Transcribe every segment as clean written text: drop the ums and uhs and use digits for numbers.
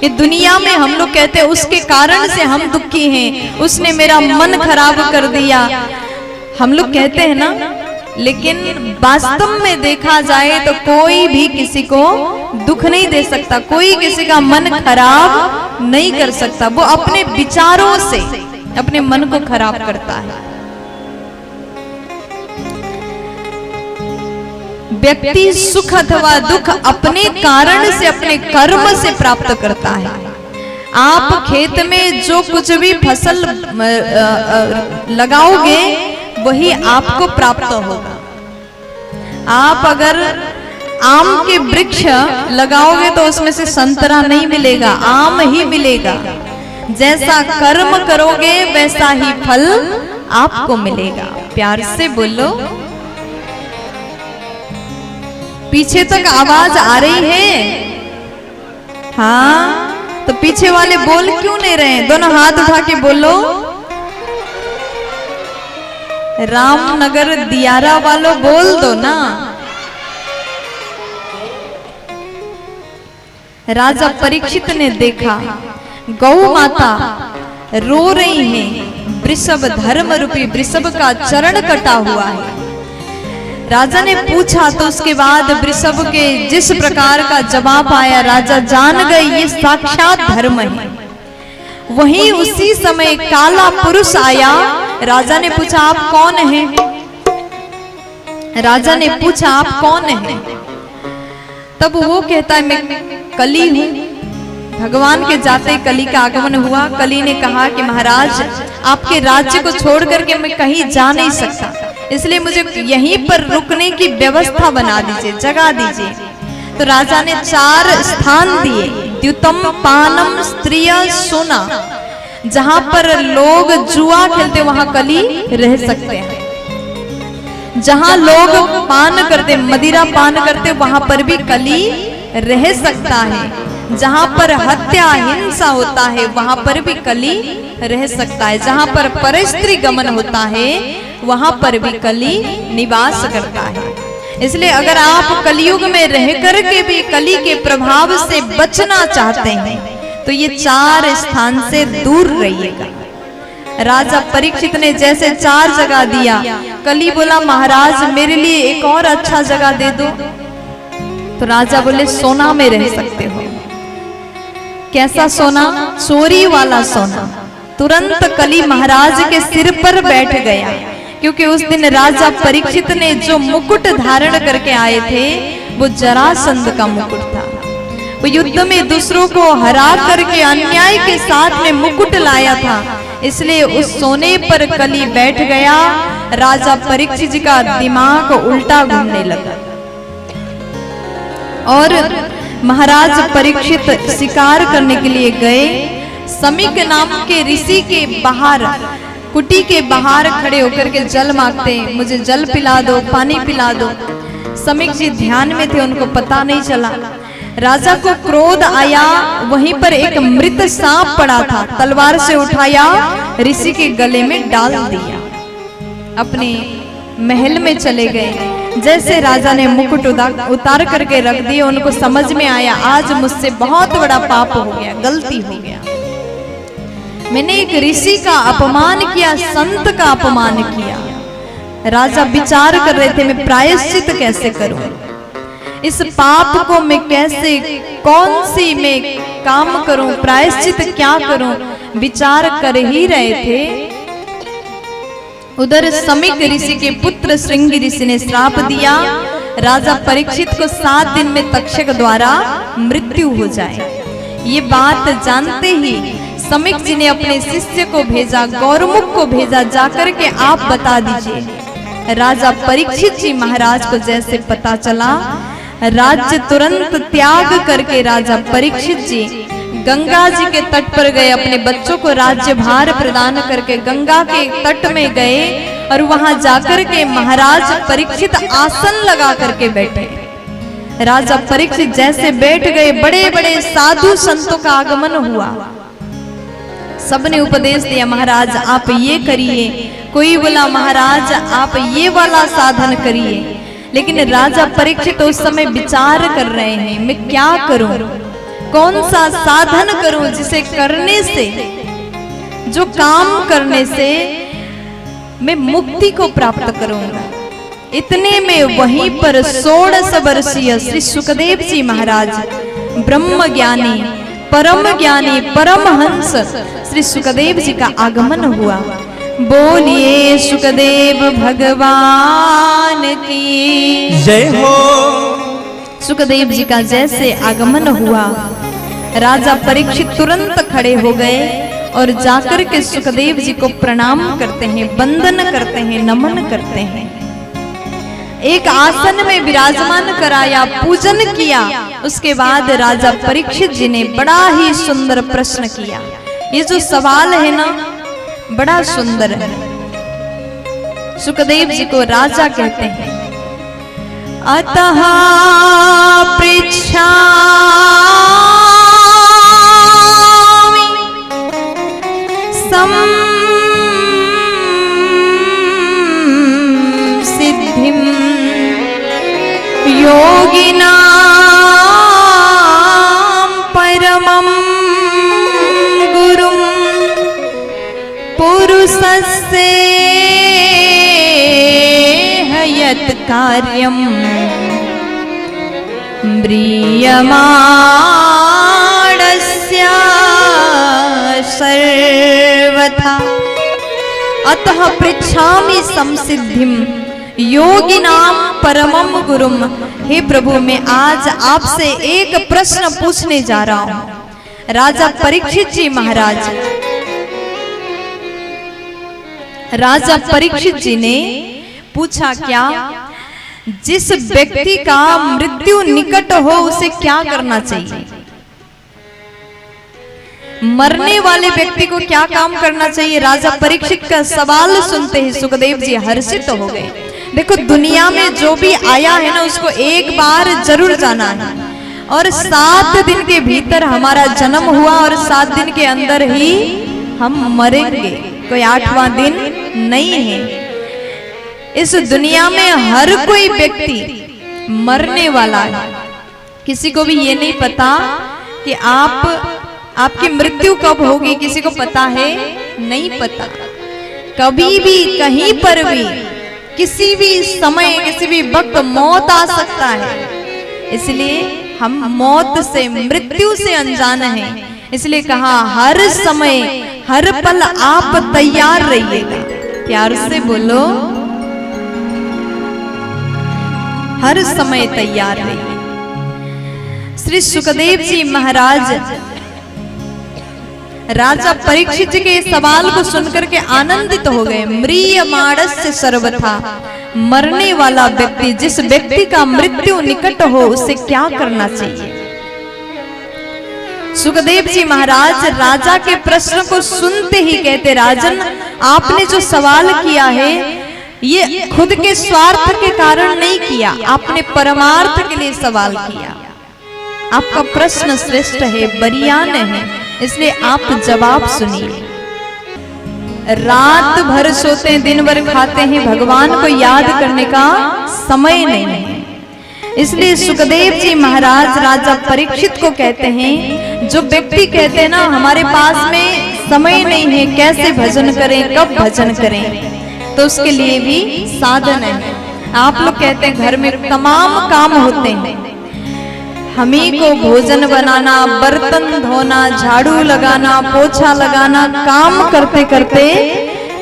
ये दुनिया में हम लोग कहते हैं उसके कारण से हम दुखी हैं, उसने मेरा मन खराब कर दिया, हम लोग कहते हैं ना। लेकिन वास्तव में देखा जाए तो कोई भी किसी को दुख नहीं दे सकता, कोई किसी का मन खराब नहीं कर सकता। वो अपने विचारों से अपने मन को खराब करता है। व्यक्ति सुख अथवा दुख अपने कारण से, अपने कर्म से प्राप्त करता है। आप खेत में जो कुछ भी फसल लगाओगे वही आपको प्राप्त होगा। आप अगर आम के वृक्ष लगाओगे तो उसमें से संतरा नहीं मिलेगा, आम ही मिलेगा। जैसा कर्म करोगे वैसा ही फल आपको मिलेगा। प्यार से बोलो। पीछे तक आवाज आ रही है? हाँ, तो पीछे वाले बोल क्यों नहीं रहे? दोनों हाथ उठा के बोलो। रामनगर दियारा वालों बोल दो ना। राजा परीक्षित ने देखा गौ माता रो रही हैं, वृषभ धर्म रूपी वृषभ का चरण कटा हुआ है। राजा ने पूछा तो उसके बाद वृषभ के जिस प्रकार का जवाब आया, राजा जान गए ये साक्षात धर्म है। वहीं उसी समय काला पुरुष आया। राजा ने पूछा आप कौन हैं? राजा ने पूछा आप कौन हैं? तब वो कहता है मैं कली हूं। भगवान के जाते कली का आगमन हुआ। कली ने कहा कि महाराज आपके राज्य को छोड़ करके मैं कहीं जा नहीं सकता, इसलिए मुझे यहीं पर रुकने की व्यवस्था बना दीजिए, जगह दीजिए। तो राजा ने 4 स्थान दिए। द्युतम पानम स्त्रिय सोना, जहां पर लोग जुआ खेलते वहां कली रह सकते हैं। जहां लोग पान करते, मदिरा पान करते, वहां पर भी कली रह सकता है। जहां पर हत्या हिंसा होता है वहां पर भी कली रह सकता है। जहां पर परस्त्री गमन होता है वहां पर भी कली निवास करता है। इसलिए अगर आप कलियुग में रह करके भी कली के प्रभाव से बचना चाहते हैं तो ये 4 स्थान से दूर रहिएगा। राजा परीक्षित ने जैसे 4 जगह दिया, कली बोला महाराज मेरे लिए एक और अच्छा जगह दे दो। तो राजा बोले सोना में रह सकते हो। कैसा सोना? चोरी वाला सोना। तुरंत कली महाराज के सिर पर बैठ गया, क्योंकि उस दिन राजा परीक्षित ने जो मुकुट धारण करके आए थे वो जरासंध का मुकुट था। वो युद्ध में दूसरों को हरा करके अन्याय के साथ में मुकुट लाया था, इसलिए उस सोने पर कली बैठ गया। राजा परीक्षित जी का दिमाग उल्टा घूमने लगा और महाराज परीक्षित शिकार करने के लिए गए। समीक नाम के ऋषि के बाहर, कुटी के बाहर खड़े होकर के जल मांगते, मुझे जल पिला दो, पानी पिला दो। समीक जी ध्यान में थे, उनको पता नहीं चला। राजा को क्रोध आया, वहीं पर एक मृत सांप पड़ा था, तलवार से उठाया, ऋषि के गले में डाल दिया, अपने महल में चले गए। जैसे राजा ने मुकुट उतार करके रख दिए, उनको समझ में आया आज मुझसे बहुत बड़ा पाप हो गया, गलती हो गया। मैंने एक ऋषि का अपमान किया, संत का अपमान किया। राजा विचार कर रहे थे मैं प्रायश्चित कैसे करूं, इस पाप को मैं कैसे, कौन सी मैं काम करूं, प्रायश्चित क्या करूं, विचार कर ही रहे थे। उधर समीक ऋषि के पुत्र श्रृंगी ऋषि ने श्राप दिया राजा परीक्षित को 7 दिन में तक्षक द्वारा मृत्यु हो जाए। ये बात जानते ही समीक जी ने अपने शिष्य को भेजा, गौरमुख को भेजा, जाकर के आप बता दीजिए। राजा परीक्षित जी महाराज को जैसे पता चला, राज्य तुरंत त्याग करके राजा परीक्षित जी गंगा जी के तट पर गए, अपने बच्चों को राज्यभार प्रदान करके गंगा के तट में गए और वहां जाकर के महाराज परीक्षित आसन लगा करके बैठे। राजा परीक्षित जैसे बैठ गए, बड़े बड़े साधु संतों का आगमन हुआ। सबने उपदेश दिया, महाराज आप ये करिए, कोई बोला महाराज आप ये वाला साधन करिए। लेकिन राजा परीक्षित उस समय विचार कर रहे हैं मैं क्या करूं, कौन सा साधन करूं जिसे करने से, जो काम करने से मैं मुक्ति को प्राप्त करूंगा। इतने में वहीं पर 16 वर्षीय श्री सुखदेव जी महाराज ब्रह्म ज्ञानी परमहंस श्री सुखदेव जी का आगमन हुआ। बोलिए सुखदेव भगवान की जय हो। सुखदेव जी का जैसे आगमन हुआ, राजा परीक्षित तुरंत खड़े हो गए और जाकर के सुखदेव जी को प्रणाम करते हैं, वंदन करते हैं, नमन करते हैं। एक आसन में विराजमान कराया, पूजन किया। उसके बाद राजा परीक्षित जी ने बड़ा ही सुंदर प्रश्न किया। ये जो सवाल है ना, बड़ा सुंदर है। सुखदेव जी को राजा कहते हैं। अतः पृच्छामि संसिद्धिं योगिनां परमं गुरुं पुरुषस्य यत् कार्यं म्रियमाणस्य सर्वथा। अतः पृच्छामि संसिद्धिं योगिनां परमं गुरुं। हे प्रभु, मैं आज आपसे एक प्रश्न पूछने जा रहा हूं। राजा परीक्षित जी महाराज, राजा परीक्षित जी ने पूछा, क्या जिस व्यक्ति का मृत्यु निकट हो उसे क्या करना चाहिए? मरने वाले व्यक्ति को क्या काम करना चाहिए? राजा परीक्षित का सवाल सुनते ही सुखदेव जी हर्षित हो गए। देखो, दुनिया में जो भी आया है ना, उसको एक बार जरूर जाना है। और 7 दिन के भीतर हमारा जन्म हुआ और 7 दिन के अंदर ही हम मरेंगे। कोई 8वां दिन नहीं है। इस दुनिया में हर कोई व्यक्ति मरने वाला है। किसी को भी ये नहीं पता कि आपकी मृत्यु कब होगी, किसी को पता है? नहीं पता। कभी भी, कहीं पर भी, किसी भी समय, किसी भी वक्त मौत आ सकता है। इसलिए हम मौत से, मृत्यु से अनजान हैं। इसलिए कहा, हर समय हर पल आप तैयार रहिएगा। प्यार से बोलो, हर समय तैयार रहिए। श्री सुखदेव जी महाराज राजा परीक्षित जी के सवाल को सुनकर के आनंदित हो गए। म्रियमाणस्य सर्वथा, मरने वाला व्यक्ति, जिस व्यक्ति का मृत्यु निकट हो उसे क्या करना चाहिए? सुखदेव जी महाराज राजा के प्रश्न को सुनते ही कहते, राजन, आपने जो सवाल किया है ये खुद के स्वार्थ के कारण नहीं किया, आपने परमार्थ के लिए सवाल किया। आपका प्रश्न श्रेष्ठ है, बरियान है, इसलिए आप जवाब सुनिए। रात भर सोते, दिन भर खाते हैं, भगवान को याद करने का समय नहीं है। इसलिए सुखदेव जी महाराज राजा परीक्षित को कहते हैं, जो व्यक्ति कहते हैं ना, हमारे पास में समय नहीं है, कैसे भजन करें, कब भजन करें, तो उसके लिए भी साधन है। आप लोग कहते हैं घर में तमाम काम होते हैं, हमी को भोजन बनाना, बर्तन धोना, झाड़ू लगाना, पोछा लगाना, काम करते करते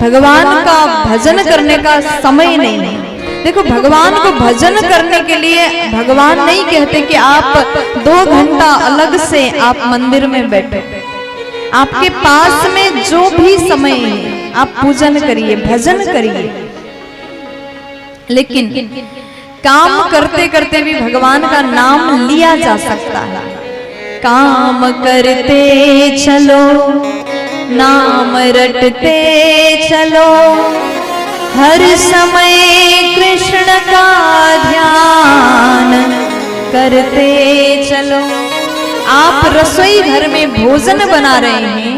भगवान का भजन करने का समय नहीं है। देखो, भगवान को भजन करने के लिए भगवान नहीं कहते कि आप 2 घंटा अलग से आप मंदिर में बैठो। आपके पास में जो भी समय है आप पूजन करिए, भजन करिए। लेकिन काम करते करते भी भगवान का नाम लिया जा सकता है। काम करते चलो, नाम रटते चलो, हर समय कृष्ण का ध्यान करते चलो। आप रसोई घर में भोजन बना रहे हैं,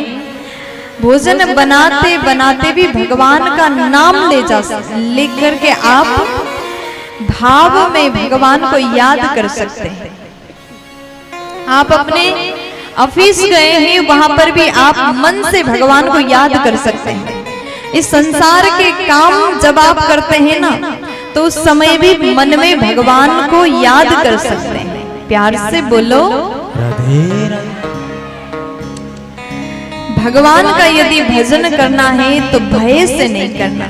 भोजन बनाते बनाते भी भगवान का नाम लेकर के आप भाव में भगवान को याद कर सकते हैं। आप अपने ऑफिस गए हैं, वहां पर भी आप मन से भगवान को याद कर सकते हैं। इस संसार के काम जब आप करते हैं ना, तो उस समय भी मन में भगवान को याद कर सकते हैं। प्यार से बोलो राधे राधे। भगवान का यदि भजन करना है तो भय से नहीं करना,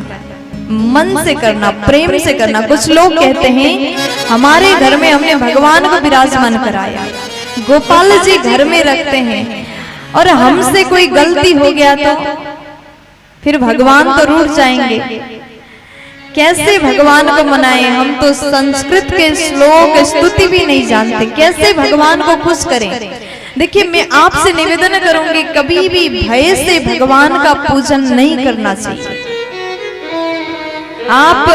मन से करना, प्रेम से करना। कुछ लोग कहते हैं हमारे घर में हमने भगवान को विराजमान कराया, गोपाल जी घर में रखते हैं, और हमसे कोई गलती हो गया तो फिर भगवान तो रूठ जाएंगे। कैसे भगवान को मनाएं? हम तो संस्कृत के श्लोक स्तुति भी नहीं जानते, कैसे भगवान को खुश करें? देखिए, मैं आपसे निवेदन करूंगी, कभी भी भय से भगवान का पूजन नहीं करना चाहिए। आप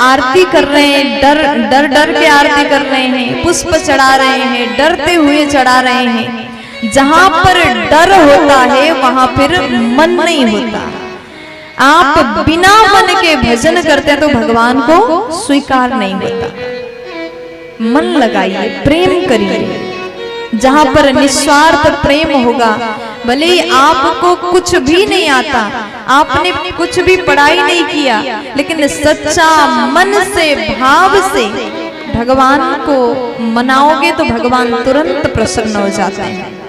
आरती कर रहे हैं, डर डर के आरती कर रहे हैं, पुष्प चढ़ा रहे हैं, डरते हुए चढ़ा रहे हैं। जहां पर डर होता है वहां फिर मन नहीं होता। आप बिना मन के भजन करते हैं तो भगवान को स्वीकार नहीं होता। मन लगाइए, प्रेम करिए। जहां पर निस्वार्थ प्रेम होगा, भले ही आपको कुछ भी नहीं आता, आपने कुछ भी पढ़ाई नहीं किया, लेकिन सच्चा मन से, भाव से भगवान को मनाओगे तो भगवान तुरंत प्रसन्न हो जाते हैं।